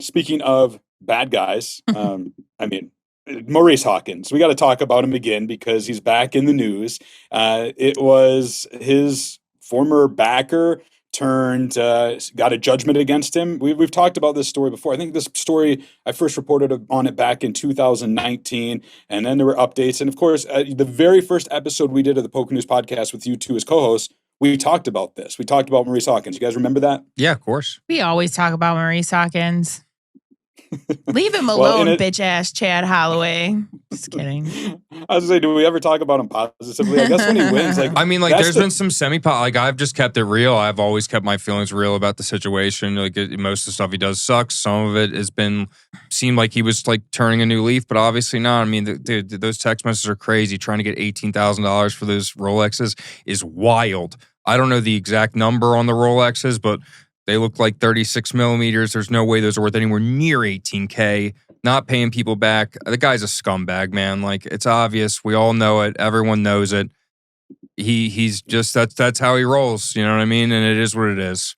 speaking of bad guys, Maurice Hawkins. We got to talk about him again because he's back in the news. It was his former backer turned got a judgment against him. We've talked about this story before. I think this story, I first reported on it back in 2019, and then there were updates. And of course, the very first episode we did of the Poker News podcast with you two as co-hosts, we talked about this. We talked about Maurice Hawkins. You guys remember that? Yeah, of course. We always talk about Maurice Hawkins. Leave him alone, bitch ass Chad Holloway. Just kidding. I was gonna say, do we ever talk about him positively? I guess when he wins, there's been some I've just kept it real. I've always kept my feelings real about the situation. Most of the stuff he does sucks. Some of it has seemed like he was like turning a new leaf, but obviously not. I mean, those text messages are crazy. Trying to get $18,000 for those Rolexes is wild. I don't know the exact number on the Rolexes, but they look like 36 millimeters. There's no way those are worth anywhere near 18K. Not paying people back. The guy's a scumbag, man. Like, it's obvious. We all know it. Everyone knows it. He's just, that's how he rolls. You know what I mean? And it is what it is.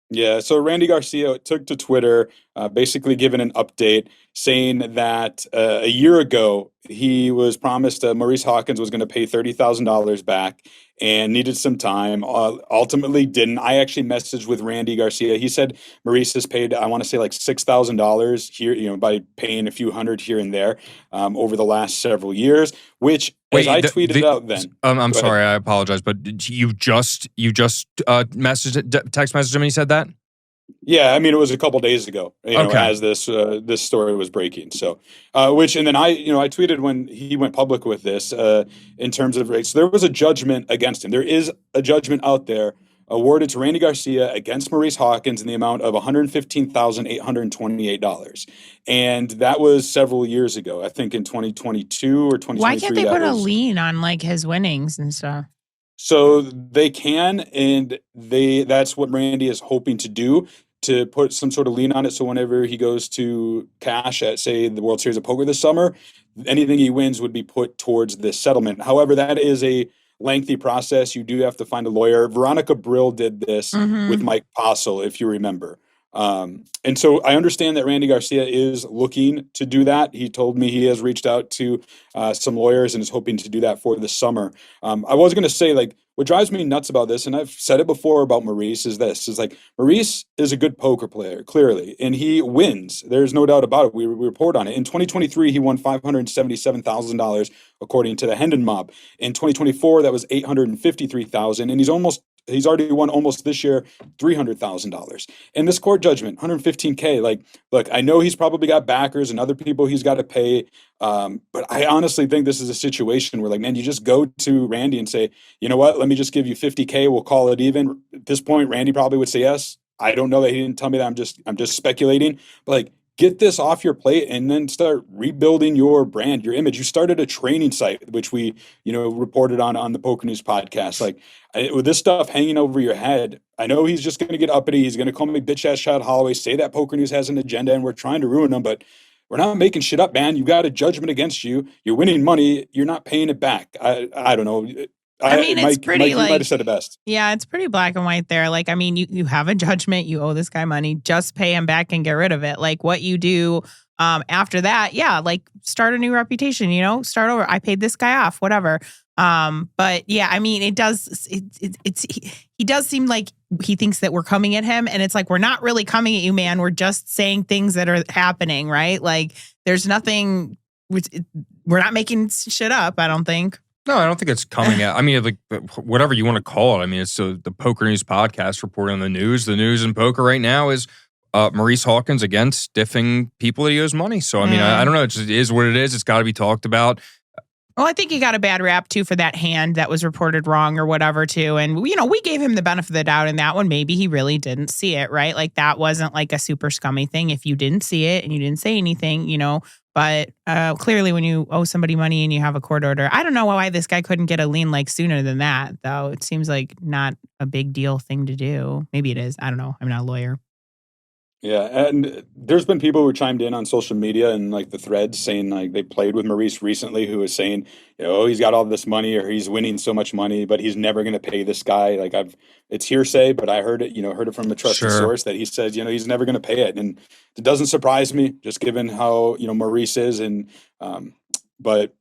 Yeah, so Randy Garcia took to Twitter, basically giving an update, saying that a year ago he was promised Maurice Hawkins was going to pay $30,000 back and needed some time. Ultimately didn't. I actually messaged with Randy Garcia. He said Maurice has paid, I want to say like $6,000 here, by paying a few hundred here and there over the last several years, which tweeted out then. I'm sorry, I apologize, but you just text messaged him and he said that? Yeah, I mean, it was a couple days ago, as this story was breaking. So, and then I tweeted when he went public with this in terms of rates. So there was a judgment against him. There is a judgment out there awarded to Randy Garcia against Maurice Hawkins in the amount of $115,828. And that was several years ago, I think in 2022 or 2023. Why can't they put a lien on like his winnings and stuff? So they can, and that's what Randy is hoping to do, to put some sort of lien on it. So whenever he goes to cash at, say, the World Series of Poker this summer, anything he wins would be put towards this settlement. However, that is a lengthy process. You do have to find a lawyer. Veronica Brill did this with Mike Postle, if you remember. And so I understand that Randy Garcia is looking to do that. He told me he has reached out to some lawyers and is hoping to do that for the summer. I was going to say, like, what drives me nuts about this, and I've said it before about Maurice, is like Maurice is a good poker player, clearly, and he wins. There's no doubt about it. We report on it. In 2023, he won $577,000, according to the Hendon Mob. In 2024, that was $853,000, and he's already won almost this year $300,000. And this court judgment, $115K. Like, look, I know he's probably got backers and other people he's got to pay. But I honestly think this is a situation where, like, man, you just go to Randy and say, you know what, let me just give you $50K. We'll call it even. At this point, Randy probably would say yes. I don't know that he didn't tell me that. I'm just speculating. But, like, get this off your plate and then start rebuilding your brand, your image. You started a training site, which we, reported on the Poker News podcast. Like, with this stuff hanging over your head, I know he's just going to get uppity. He's going to call me bitch ass Chad Holloway, say that Poker News has an agenda and we're trying to ruin them, but we're not making shit up, man. You got a judgment against you. You're winning money. You're not paying it back. I don't know. I mean, it's pretty Mike, you might have said it best. Yeah, it's pretty black and white there. Like, I mean, you have a judgment. You owe this guy money. Just pay him back and get rid of it. Like, what you do after that, yeah, like, start a new reputation, start over. I paid this guy off, whatever. But yeah, I mean, he does seem like he thinks that we're coming at him, and it's like, we're not really coming at you, man. We're just saying things that are happening, right? Like, there's nothing, we're not making shit up, I don't think. No, I don't think it's coming out. I mean, like, whatever you want to call it. I mean, it's the Poker News podcast reporting on the news. The news in poker right now is Maurice Hawkins against stiffing people that he owes money. So, I mean, I don't know. It just is what it is. It's got to be talked about. Well, I think he got a bad rap, too, for that hand that was reported wrong or whatever, too. And, we gave him the benefit of the doubt in that one. Maybe he really didn't see it, right? Like, that wasn't like a super scummy thing. If you didn't see it and you didn't say anything, But clearly when you owe somebody money and you have a court order, I don't know why this guy couldn't get a lien like sooner than that, though. It seems like not a big deal thing to do. Maybe it is. I don't know. I'm not a lawyer. Yeah, and there's been people who chimed in on social media and like the threads saying like they played with Maurice recently, who was saying, oh, he's got all this money or he's winning so much money, but he's never going to pay this guy. Like it's hearsay, but I heard it, heard it from a trusted Sure. source that he says, he's never going to pay it, and it doesn't surprise me, just given how Maurice is, and but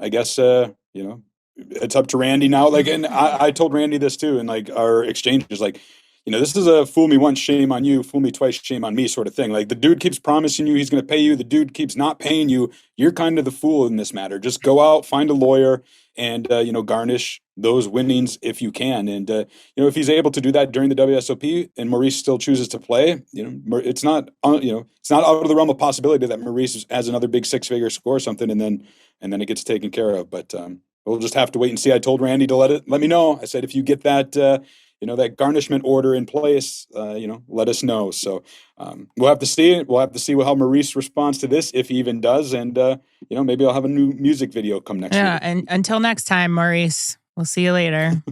I guess it's up to Randy now. Like, and I told Randy this too, and like our exchange is like, this is a fool me once, shame on you, fool me twice, shame on me sort of thing. Like the dude keeps promising you he's going to pay you. The dude keeps not paying you. You're kind of the fool in this matter. Just go out, find a lawyer, and, garnish those winnings if you can. And, if he's able to do that during the WSOP and Maurice still chooses to play, it's not, it's not out of the realm of possibility that Maurice has another big 6-figure score or something, and then it gets taken care of. But we'll just have to wait and see. I told Randy to let me know. I said, if you get that, that garnishment order in place, let us know. So we'll have to see. We'll have to see how Maurice responds to this, if he even does. And, maybe I'll have a new music video come next week. Yeah, and until next time, Maurice, we'll see you later.